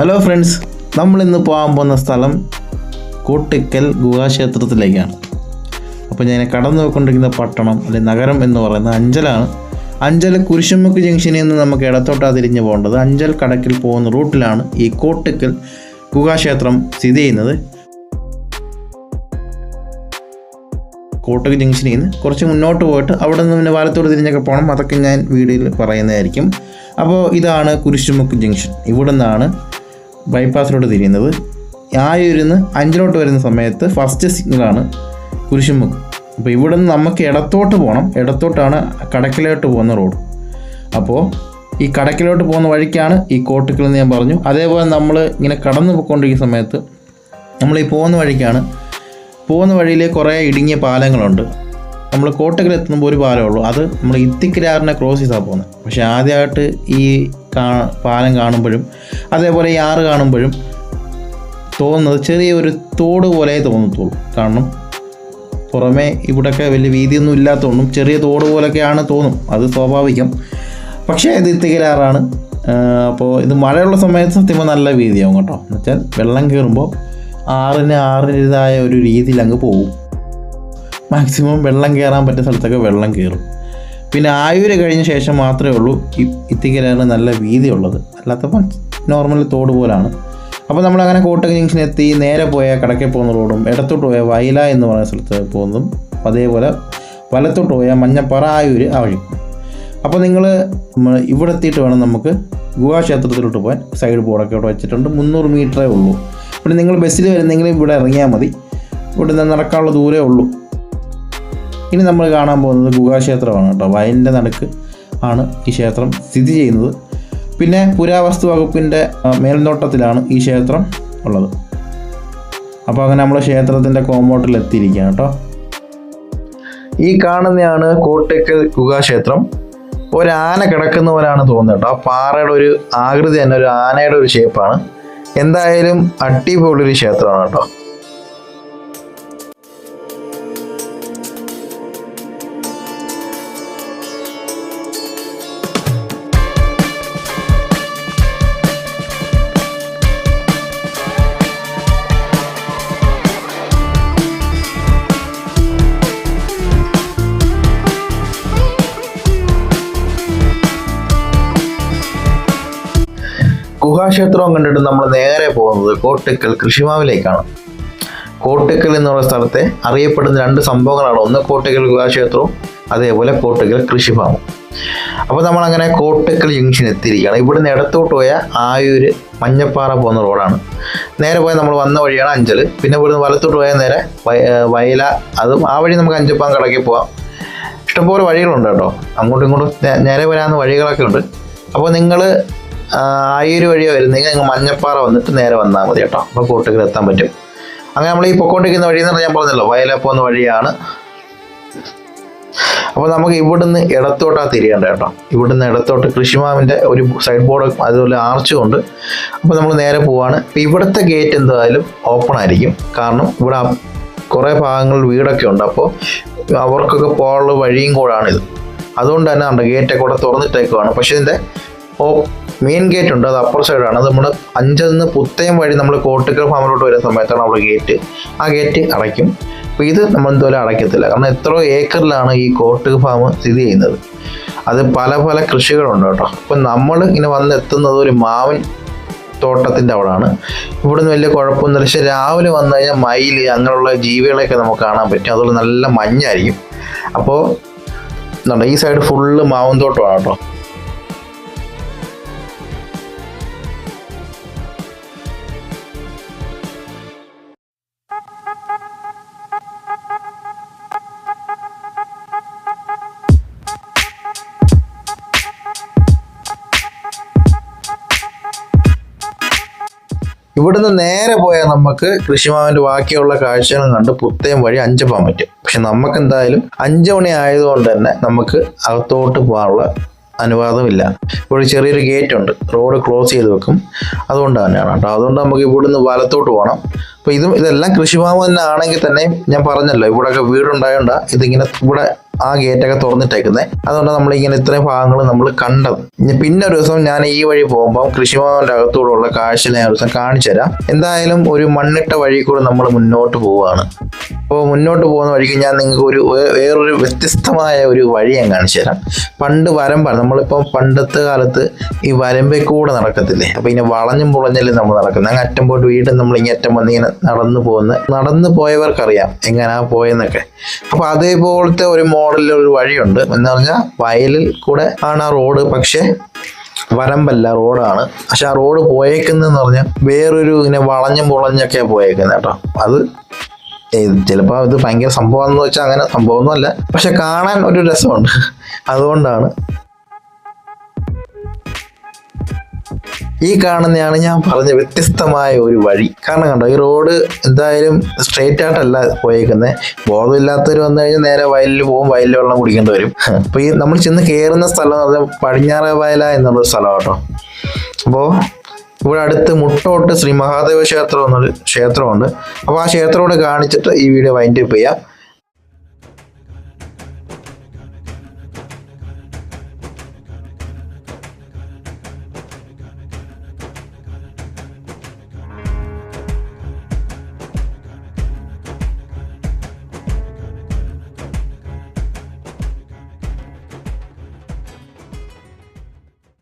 Hello friends, നമ്മളിന്ന് പോകാൻ പോകുന്ന സ്ഥലം കോട്ടിക്കൽ ഗുഹാക്ഷേത്രത്തിലേക്കാണ്. അപ്പോൾ ഞാൻ കടന്നു പോയിക്കൊണ്ടിരിക്കുന്ന പട്ടണം അല്ലെങ്കിൽ നഗരം എന്ന് പറയുന്നത് അഞ്ചലാണ്. അഞ്ചൽ കുരിശുമുക്ക് ജംഗ്ഷനിൽ നിന്ന് നമുക്ക് ഇടത്തോട്ടാ തിരിഞ്ഞ് പോകേണ്ടത്. അഞ്ചൽ കടക്കിൽ പോകുന്ന റൂട്ടിലാണ് ഈ കോട്ടിക്കൽ ഗുഹാക്ഷേത്രം സ്ഥിതി ചെയ്യുന്നത്. കോട്ടക്കൽ ജംഗ്ഷനിൽ നിന്ന് കുറച്ച് മുന്നോട്ട് പോയിട്ട് അവിടെ നിന്ന് പിന്നെ വലത്തോട്ട് തിരിഞ്ഞൊക്കെ പോകണം. അതൊക്കെ ഞാൻ വീഡിയോയിൽ പറയുന്നതായിരിക്കും. അപ്പോൾ ഇതാണ് കുരിശുമുക്ക് ജംഗ്ഷൻ. ഇവിടെ നിന്നാണ് ബൈപ്പാസിലോട്ട് തിരിയുന്നത്. ആയൂരിന്ന് അഞ്ചലോട്ട് വരുന്ന സമയത്ത് ഫസ്റ്റ് സിഗ്നലാണ് കുരിശുമുക്ക്. അപ്പോൾ ഇവിടെ നിന്ന് നമുക്ക് ഇടത്തോട്ട് പോകണം. ഇടത്തോട്ടാണ് കടക്കിലോട്ട് പോകുന്ന റോഡ്. അപ്പോൾ ഈ കടക്കിലോട്ട് പോകുന്ന വഴിക്കാണ് ഈ കോട്ടിക്കൽ എന്ന് ഞാൻ പറഞ്ഞു. അതേപോലെ നമ്മൾ ഇങ്ങനെ കടന്നു പോയിക്കൊണ്ടിരിക്കുന്ന സമയത്ത് നമ്മൾ ഈ പോകുന്ന വഴിയിൽ കുറേ ഇടുങ്ങിയ പാലങ്ങളുണ്ട്. നമ്മൾ കോട്ടക്കൽ എത്തുമ്പോൾ ഒരു പാലമേ ഉള്ളൂ. അത് നമ്മൾ ഇത്തിക്കരാറിനെ ക്രോസ് ചെയ്താണ് പോകുന്നത്. പക്ഷേ ആദ്യമായിട്ട് ഈ പാലം കാണുമ്പോഴും അതേപോലെ ഈ ആറ് കാണുമ്പോഴും തോന്നുന്നത് ചെറിയൊരു തോട് പോലെ തോന്നത്തുള്ളൂ. കാരണം പുറമേ ഇവിടെയൊക്കെ വലിയ വീതിയൊന്നും ഇല്ലാത്തതുകൊണ്ടും ചെറിയ തോട് പോലൊക്കെയാണ് തോന്നും. അത് സ്വാഭാവികം. പക്ഷേ ഇത് ഇത്തിക്കരാറാണ്. അപ്പോൾ ഇത് മഴയുള്ള സമയത്ത് സത്യமாக നല്ല വീതിയാവും കേട്ടോ. എന്നുവെച്ചാൽ വെള്ളം കയറുമ്പോൾ ആറിൻ്റെതായ ഒരു രീതിയിൽ അങ്ങ് പോകും. മാക്സിമം വെള്ളം കയറാൻ പറ്റുന്ന സ്ഥലത്തൊക്കെ വെള്ളം കയറും. പിന്നെ ആയൂര് കഴിഞ്ഞ ശേഷം മാത്രമേ ഉള്ളൂ ഈ ഇത്തിക്കരാറിന് നല്ല വീതിയുള്ളത്. അല്ലാത്തപ്പോൾ നോർമലി തോട് പോലാണ്. അപ്പോൾ നമ്മളങ്ങനെ കോട്ടക്കൽ ജംഗ്ഷൻ എത്തി നേരെ പോയ കടക്കെ പോകുന്ന റോഡും ഇടത്തോട്ട് പോയ വയല എന്ന് പറയുന്ന സ്ഥലത്ത് പോകുന്നതും അതേപോലെ വലത്തോട്ട് പോയ മഞ്ഞപ്പാറ ആയൂര് ആ വഴി. അപ്പോൾ നിങ്ങൾ ഇവിടെ എത്തിയിട്ട് വേണം നമുക്ക് ഗുഹാക്ഷേത്രത്തിലോട്ട് പോകാൻ. സൈഡ് ബോർഡൊക്കെ ഇവിടെ വെച്ചിട്ടുണ്ട്. 300 മീറ്ററേ ഉള്ളൂ. ഇവിടെ നിങ്ങൾ ബസ്സിൽ വരുന്നെങ്കിൽ ഇവിടെ ഇറങ്ങിയാൽ മതി. ഇവിടെ നിന്ന് നടക്കാനുള്ള ദൂരമേ ഉള്ളൂ. ഇനി നമ്മൾ കാണാൻ പോകുന്നത് ഗുഹാക്ഷേത്രമാണ് കേട്ടോ. വയലിൻ്റെ നടുക്ക് ആണ് ഈ ക്ഷേത്രം സ്ഥിതി ചെയ്യുന്നത്. പിന്നെ പുരാവസ്തു വകുപ്പിൻ്റെ മേൽനോട്ടത്തിലാണ് ഈ ക്ഷേത്രം ഉള്ളത്. അപ്പോൾ അങ്ങനെ നമ്മൾ ക്ഷേത്രത്തിൻ്റെ കോമ്പൗണ്ടിൽ എത്തിയിരിക്കുകയാണ് കേട്ടോ. ഈ കാണുന്നതാണ് കോട്ടക്കൽ ഗുഹാക്ഷേത്രം. ഒരാന കിടക്കുന്ന പോലെയാണ് തോന്നുന്നത് കേട്ടോ. ആ പാറയുടെ ഒരു ആകൃതി തന്നെ ഒരു ആനയുടെ ഒരു ഷേപ്പാണ്. എന്തായാലും അടിപൊളിയൊരു ക്ഷേത്രമാണ് കേട്ടോ. ഗുഹാക്ഷേത്രം കണ്ടിട്ട് നമ്മൾ നേരെ പോകുന്നത് കോട്ടിക്കൽ കൃഷിമാവിലേക്കാണ്. കോട്ടിക്കൽ എന്നുള്ള സ്ഥലത്തെ അറിയപ്പെടുന്ന 2 സംഭവങ്ങളാണ്. ഒന്ന് കോട്ടിക്കൽ ഗുഹാക്ഷേത്രവും അതേപോലെ കോട്ടിക്കൽ കൃഷിഫാമും. അപ്പോൾ നമ്മളങ്ങനെ കോട്ടിക്കൽ ജംഗ്ഷൻ എത്തിയിരിക്കുകയാണ്. ഇവിടുന്ന് ഇടത്തോട്ട് പോയ ആയൂര് മഞ്ഞപ്പാറ പോകുന്ന റോഡാണ്. നേരെ പോയാൽ നമ്മൾ വന്ന വഴിയാണ് അഞ്ചൽ. പിന്നെ ഇവിടുന്ന് വലത്തോട്ട് പോയാൽ നേരെ വയല. അതും ആ വഴി നമുക്ക് അഞ്ചപ്പാൻ കടക്കി പോകാം. ഇഷ്ടംപോലെ വഴികളുണ്ട് കേട്ടോ. അങ്ങോട്ടും ഇങ്ങോട്ടും നേരെ വരാവുന്ന വഴികളൊക്കെ ഉണ്ട്. അപ്പോൾ നിങ്ങൾ ആയൂര് വഴിയോ വരുന്നെങ്കിൽ നിങ്ങൾ മഞ്ഞപ്പാറ വന്നിട്ട് നേരെ വന്നാൽ മതി കേട്ടോ. അപ്പോൾ കോട്ടക്കൽ എത്താൻ പറ്റും. അങ്ങനെ നമ്മൾ ഈ പൊക്കോണ്ടിരിക്കുന്ന വഴി എന്ന് പറഞ്ഞാൽ ഞാൻ പറഞ്ഞല്ലോ വയല പോകുന്ന വഴിയാണ്. അപ്പോൾ നമുക്ക് ഇവിടുന്ന് ഇടത്തോട്ടാണ് തിരിയേണ്ടത് കേട്ടോ. ഇവിടുന്ന് ഇടത്തോട്ട് കൃഷിമാവിൻ്റെ ഒരു സൈഡ് ബോർഡ് അതുപോലെ ആർച്ചും ഉണ്ട്. അപ്പോൾ നമ്മൾ നേരെ പോവാണ്. ഇപ്പോൾ ഇവിടുത്തെ ഗേറ്റ് എന്തായാലും ഓപ്പൺ ആയിരിക്കും. കാരണം ഇവിടെ കുറേ ഭാഗങ്ങളിൽ വീടൊക്കെ ഉണ്ട്. അപ്പോൾ അവർക്കൊക്കെ പോകാനുള്ള വഴിയും കൂടാണിത്. അതുകൊണ്ട് തന്നെ ഉണ്ട് ഗേറ്റൊക്കെ കൂടെ തുറന്നിട്ടേക്കുവാണ്. പക്ഷേ ഇതിൻ്റെ മെയിൻ ഗേറ്റ് ഉണ്ട്. അത് അപ്പർ സൈഡാണ്. അത് നമ്മൾ അഞ്ചിൽ നിന്ന് പുത്തയം വഴി നമ്മൾ കോട്ടിക്കൽ ഫാമിലോട്ട് വരുന്ന സമയത്താണ് അവിടെ ഗേറ്റ്. ആ ഗേറ്റ് അടയ്ക്കും. അപ്പോൾ ഇത് നമ്മൾ എന്തോലും അടയ്ക്കത്തില്ല. കാരണം എത്രയോ ഏക്കറിലാണ് ഈ കോട്ടിക്കൽ ഫാം സ്ഥിതി ചെയ്യുന്നത്. അത് പല കൃഷികളുണ്ട് കേട്ടോ. അപ്പം നമ്മൾ ഇങ്ങനെ വന്നെത്തുന്നത് ഒരു മാവിൻ തോട്ടത്തിൻ്റെ അവിടെയാണ്. ഇവിടുന്ന് വലിയ കുഴപ്പമൊന്നുമില്ല. പക്ഷേ രാവിലെ വന്നു കഴിഞ്ഞാൽ മയിൽ അങ്ങനെയുള്ള ജീവികളെയൊക്കെ നമുക്ക് കാണാൻ പറ്റും. അതുപോലെ നല്ല മഞ്ഞായിരിക്കും. അപ്പോൾ ഈ സൈഡ് ഫുള്ള് മാവിൻ തോട്ടമാണ് കേട്ടോ. ഇവിടുന്ന് നേരെ പോയാൽ നമുക്ക് കൃഷിമാവിൻ്റെ ബാക്കിയുള്ള കാഴ്ചകളും കണ്ട് പുത്തയം വഴി അഞ്ചപ്പാൻ പറ്റും. പക്ഷെ നമുക്ക് എന്തായാലും 5 മണി ആയതുകൊണ്ട് തന്നെ നമുക്ക് അകത്തോട്ട് പോകാനുള്ള അനുവാദമില്ല. ഇവിടെ ചെറിയൊരു ഗേറ്റ് ഉണ്ട്. റോഡ് ക്ലോസ് ചെയ്ത് വെക്കും. അതുകൊണ്ട് തന്നെയാണ് കേട്ടോ. അതുകൊണ്ട് നമുക്ക് ഇവിടുന്ന് വലത്തോട്ട് പോകണം. അപ്പോൾ ഇതെല്ലാം കൃഷിഫാം തന്നെ ആണെങ്കിൽ തന്നെ ഞാൻ പറഞ്ഞല്ലോ ഇവിടെയൊക്കെ വീടുണ്ടായോണ്ട ഇതിങ്ങനെ ഇവിടെ ആ ഗേറ്റൊക്കെ തുറന്നിട്ടേക്കുന്നത്. അതുകൊണ്ട് നമ്മളിങ്ങനെ ഇത്രയും ഭാഗങ്ങൾ നമ്മൾ കണ്ടത്. പിന്നെ ഒരു ദിവസം ഞാൻ ഈ വഴി പോകുമ്പോൾ കൃഷിഭവന്റെ അകത്തൂടെയുള്ള കാഴ്ച ഞാൻ ഒരു ദിവസം കാണിച്ചു തരാം. എന്തായാലും ഒരു മണ്ണിട്ട വഴി കൂടെ നമ്മൾ മുന്നോട്ട് പോവുകയാണ്. അപ്പോൾ മുന്നോട്ട് പോകുന്ന വഴിക്ക് ഞാൻ നിങ്ങൾക്ക് വേറൊരു വ്യത്യസ്തമായ ഒരു വഴി ഞാൻ കാണിച്ചു തരാം. പണ്ട് വരമ്പാണ്, നമ്മളിപ്പോൾ പണ്ടത്തെ കാലത്ത് ഈ വരമ്പിൽ കൂടെ നടക്കത്തില്ലേ, അപ്പോൾ ഇങ്ങനെ വളഞ്ഞും പുളഞ്ഞല്ലേ നമ്മൾ നടക്കുന്നത്. അങ്ങ് അറ്റം പോയിട്ട് വീണ്ടും നമ്മൾ ഇങ്ങറ്റം വന്ന് ഇങ്ങനെ നടന്നു പോയവർക്കറിയാം എങ്ങനെയാ പോയെന്നൊക്കെ. അപ്പോൾ അതേപോലത്തെ ഒരു മോഡലിലൊരു വഴിയുണ്ട്. എന്ന് പറഞ്ഞാൽ വയലിൽ കൂടെ ആണ് ആ റോഡ്, പക്ഷേ വരമ്പല്ല, റോഡാണ്. പക്ഷെ ആ റോഡ് പോയേക്കുന്നതെന്ന് പറഞ്ഞാൽ വേറൊരു ഇങ്ങനെ വളഞ്ഞും പുളഞ്ഞൊക്കെയാണ് പോയേക്കുന്നത് കേട്ടോ. അത് ചിലപ്പോൾ ഇത് ഭയങ്കര സംഭവം എന്ന് വെച്ചാൽ അങ്ങനെ സംഭവമൊന്നുമല്ല, പക്ഷെ കാണാൻ ഒരു രസമുണ്ട്. അതുകൊണ്ടാണ് ഈ കാണുന്നതാണ് ഞാൻ പറഞ്ഞ വ്യത്യസ്തമായ ഒരു വഴി. കാരണം കണ്ടോ, ഈ റോഡ് എന്തായാലും സ്ട്രെയിറ്റ് ആയിട്ടല്ല പോയേക്കുന്നത്. ബോധമില്ലാത്തവർ വന്നു കഴിഞ്ഞാൽ നേരെ വയലിൽ പോകും, വയലിൽ വെള്ളം കുടിക്കേണ്ടി വരും. അപ്പോൾ ഈ നമ്മൾ ചെന്ന് കയറുന്ന സ്ഥലം എന്ന് പറഞ്ഞാൽ പടിഞ്ഞാറേ വയല എന്നുള്ളൊരു സ്ഥലം കേട്ടോ. അപ്പോൾ ഇവിടെ അടുത്ത് മുട്ടോട്ട് ശ്രീ മഹാദേവ ക്ഷേത്രം എന്നൊരു ക്ഷേത്രമുണ്ട്. അപ്പോൾ ആ ക്ഷേത്രം കൂടെ കാണിച്ചിട്ട് ഈ വീഡിയോ വൈൻഡ് അപ്പ് ചെയ്യാം.